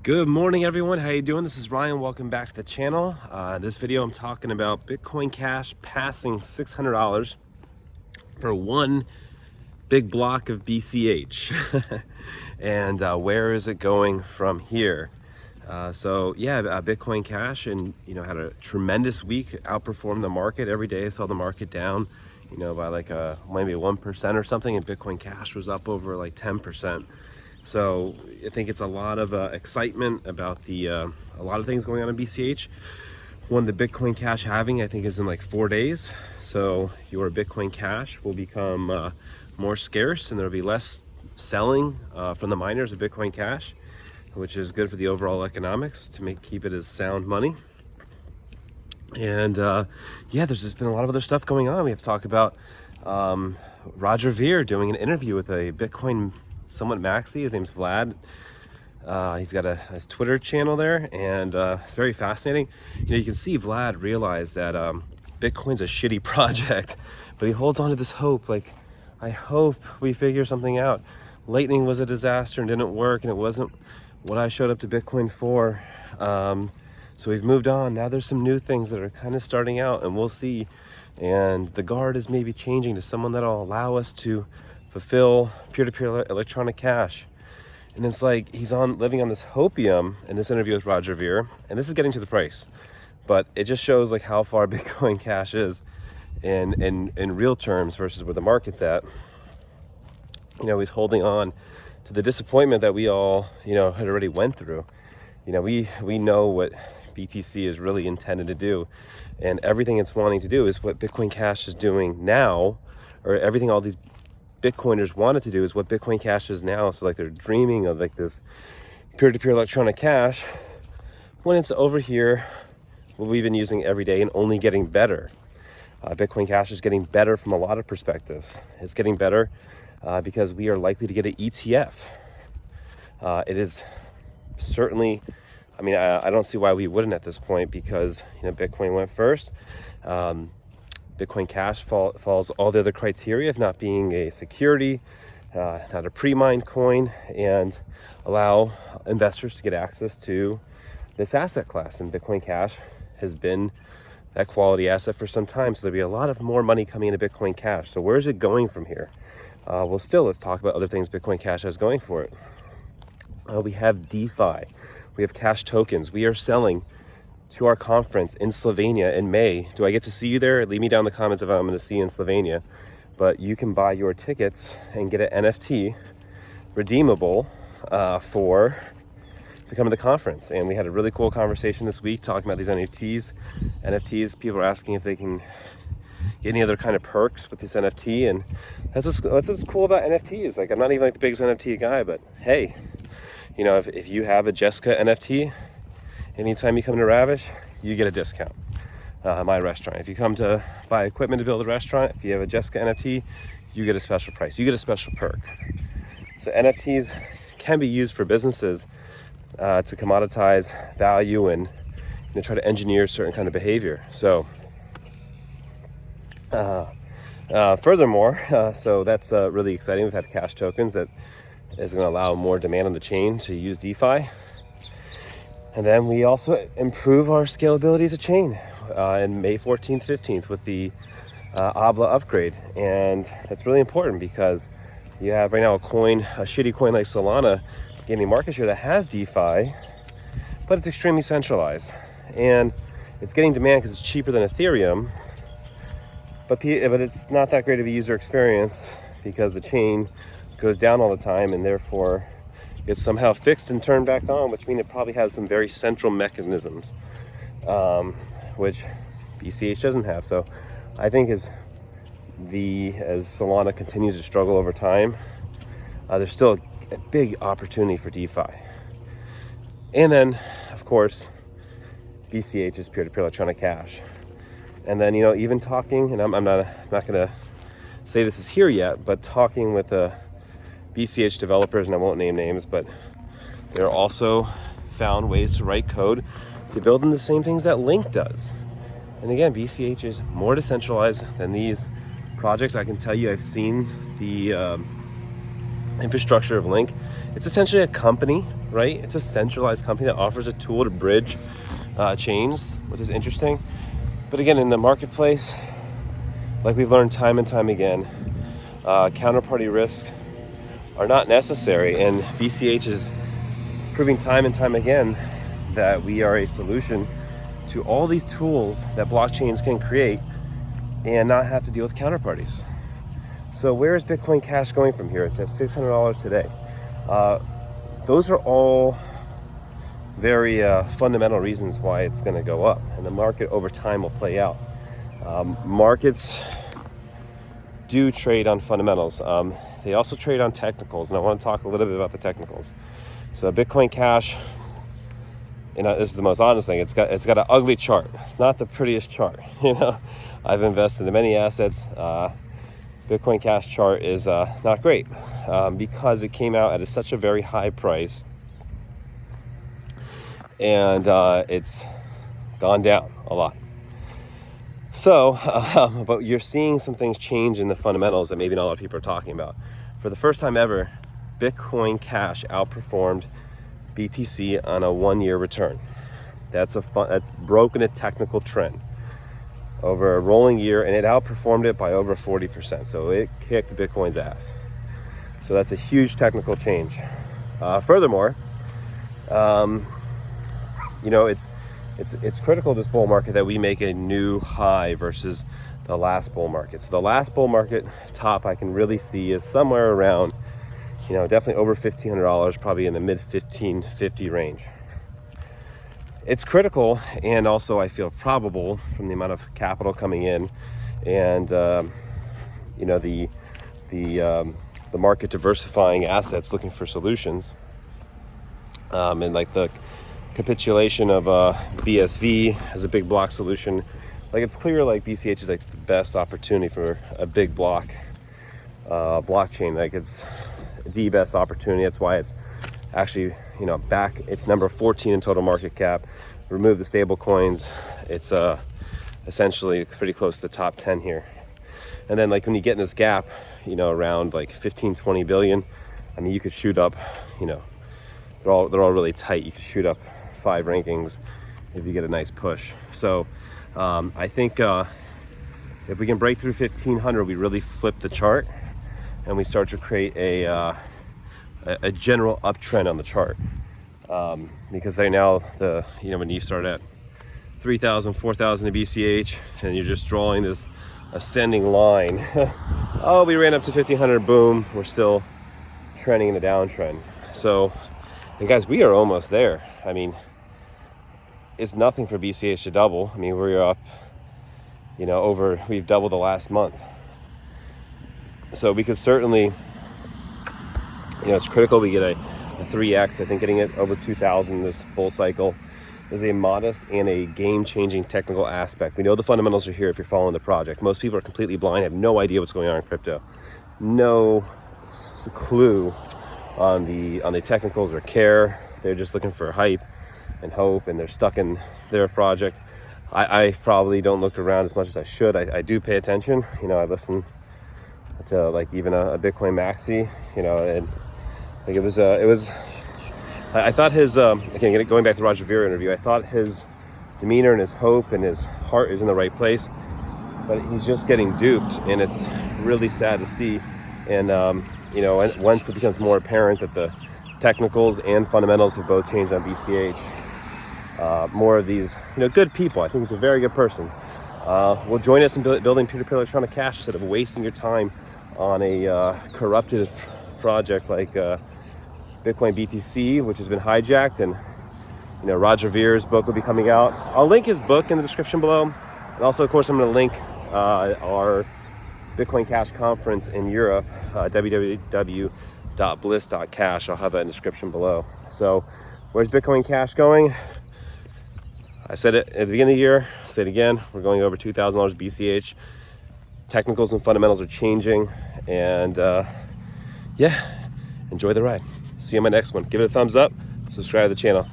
Good morning, everyone. How you doing? This is Ryan. Welcome back to the channel. This video I'm talking about Bitcoin Cash passing $600 for one big block of BCH. And where is it going from here? Bitcoin Cash and had a tremendous week, outperformed the market every day. I saw the market down by like maybe 1% or something, and Bitcoin Cash was up over like 10%. So I think it's a lot of excitement about a lot of things going on in BCH. One, the Bitcoin Cash halving, I think, is in like 4 days. So your Bitcoin Cash will become more scarce, and there'll be less selling from the miners of Bitcoin Cash, which is good for the overall economics to keep it as sound money. And there's just been a lot of other stuff going on. We have to talk about Roger Ver doing an interview with a Bitcoin somewhat maxi. His name's Vlad. He's got his Twitter channel there, and it's very fascinating. You can see Vlad realize that Bitcoin's a shitty project, but he holds on to this hope. Like, I hope we figure something out. Lightning was a disaster and didn't work, and it wasn't what I showed up to Bitcoin for. So we've moved on. Now there's some new things that are kind of starting out, and we'll see. And the guard is maybe changing to someone that'll allow us to fulfill peer-to-peer electronic cash. And it's like he's living on this hopium in this interview with Roger Ver, and this is getting to the price, but it just shows like how far Bitcoin Cash is in real terms versus where the market's at. He's holding on to the disappointment that we all had already went through. We know what BTC is really intended to do, and everything it's wanting to do is what Bitcoin Cash is doing now, or everything all these Bitcoiners wanted to do is what Bitcoin Cash is now. So like they're dreaming of like this peer-to-peer electronic cash when it's over here what we've been using every day and only getting better. Bitcoin Cash is getting better from a lot of perspectives. It's getting better because we are likely to get an ETF. It is certainly, I don't see why we wouldn't at this point, because Bitcoin went first. Bitcoin Cash falls all the other criteria of not being a security, not a pre-mined coin, and allow investors to get access to this asset class. And Bitcoin Cash has been that quality asset for some time, so there'll be a lot of more money coming into Bitcoin Cash. So where is it going from here? Let's talk about other things Bitcoin Cash has going for it. We have DeFi, we have cash tokens. We are selling to our conference in Slovenia in May. Do I get to see you there? Leave me down in the comments if I'm going to see you in Slovenia. But you can buy your tickets and get an NFT redeemable to come to the conference. And we had a really cool conversation this week talking about these NFTs. People are asking if they can get any other kind of perks with this NFT, and that's what's cool about NFTs. Like, I'm not even like the biggest NFT guy, but hey, if you have a Jessica NFT, anytime you come to Ravish, you get a discount. My restaurant, if you come to buy equipment to build a restaurant, if you have a Jessica NFT, you get a special price. You get a special perk. So NFTs can be used for businesses to commoditize value and try to engineer certain kind of behavior. So furthermore, so that's really exciting. We've had cash tokens that is going to allow more demand on the chain to use DeFi. And then we also improve our scalability as a chain in May 14th, 15th with the Abla upgrade. And that's really important because you have right now a shitty coin like Solana gaining market share that has DeFi, but it's extremely centralized. And it's getting demand because it's cheaper than Ethereum, but it's not that great of a user experience because the chain goes down all the time, and therefore it's somehow fixed and turned back on, which means it probably has some very central mechanisms, which BCH doesn't have. So I think as Solana continues to struggle over time, there's still a big opportunity for DeFi. And then, of course, BCH is peer-to-peer electronic cash. And then, even talking, and I'm not going to say this is here yet, but talking with BCH developers, and I won't name names, but they're also found ways to write code to build in the same things that Link does. And again, BCH is more decentralized than these projects. I can tell you, I've seen the infrastructure of Link. It's essentially a company right? It's a centralized company that offers a tool to bridge chains, which is interesting. But again, in the marketplace, like we've learned time and time again, counterparty risks are not necessary, and BCH is proving time and time again that we are a solution to all these tools that blockchains can create and not have to deal with counterparties. So where is Bitcoin Cash going from here? It's at $600 today. Those are all very fundamental reasons why it's going to go up, and the market over time will play out. Markets do trade on fundamentals. They also trade on technicals, and I want to talk a little bit about the technicals. So Bitcoin Cash, this is the most honest thing. It's got an ugly chart. It's not the prettiest chart. I've invested in many assets. Bitcoin Cash chart is not great because it came out at such a very high price, and it's gone down a lot. So, but you're seeing some things change in the fundamentals that maybe not a lot of people are talking about. For the first time ever, Bitcoin Cash outperformed BTC on a 1-year return. That's broken a technical trend over a rolling year, and it outperformed it by over 40%. So it kicked Bitcoin's ass. So that's a huge technical change. Furthermore, it's critical this bull market that we make a new high versus the last bull market. So the last bull market top I can really see is somewhere around, definitely over $1,500, probably in the mid $1,550 range. It's critical, and also I feel probable from the amount of capital coming in, and the market diversifying assets looking for solutions, and like the capitulation of BSV as a big block solution. Like, it's clear like BCH is like the best opportunity for a big block blockchain. Like, it's the best opportunity. That's why it's actually back. It's number 14 in total market cap. Remove the stable coins, it's essentially pretty close to the top 10 here. And then like when you get in this gap, around like 15-20 billion, I mean, you could shoot up, they're all really tight. You could shoot up 5 rankings if you get a nice push. So I think if we can break through 1500, we really flip the chart and we start to create a general uptrend on the chart, because right now when you start at 3,000, 4,000 to BCH and you're just drawing this ascending line, oh, we ran up to 1,500, boom, we're still trending in a downtrend. So, and guys, we are almost there. I mean, it's nothing for BCH to double. I mean, we're up, we've doubled the last month. So we could certainly, it's critical we get a 3x. I think getting it over 2,000 this bull cycle is a modest and a game-changing technical aspect. We know the fundamentals are here if you're following the project. Most people are completely blind, have no idea what's going on in crypto. No clue on the technicals or care. They're just looking for hype and hope, and they're stuck in their project. I probably don't look around as much as I should. I do pay attention. I listen to like even a Bitcoin Maxi, and like it was I thought his again, going back to the Roger Ver interview, I thought his demeanor and his hope and his heart is in the right place, but he's just getting duped, and it's really sad to see. And once it becomes more apparent that the technicals and fundamentals have both changed on BCH, more of these good people, I think he's a very good person, will join us in building peer-to-peer electronic cash instead of wasting your time on a corrupted project like Bitcoin BTC, which has been hijacked. And Roger Ver's book will be coming out. I'll link his book in the description below, and also of course I'm going to link our Bitcoin Cash conference in Europe, www.bliss.cash. I'll have that in the description below. So where's Bitcoin Cash going? I said it at the beginning of the year, I'll say it again, we're going over $2,000 BCH. Technicals and fundamentals are changing, and enjoy the ride. See you on my next one. Give it a thumbs up, subscribe to the channel.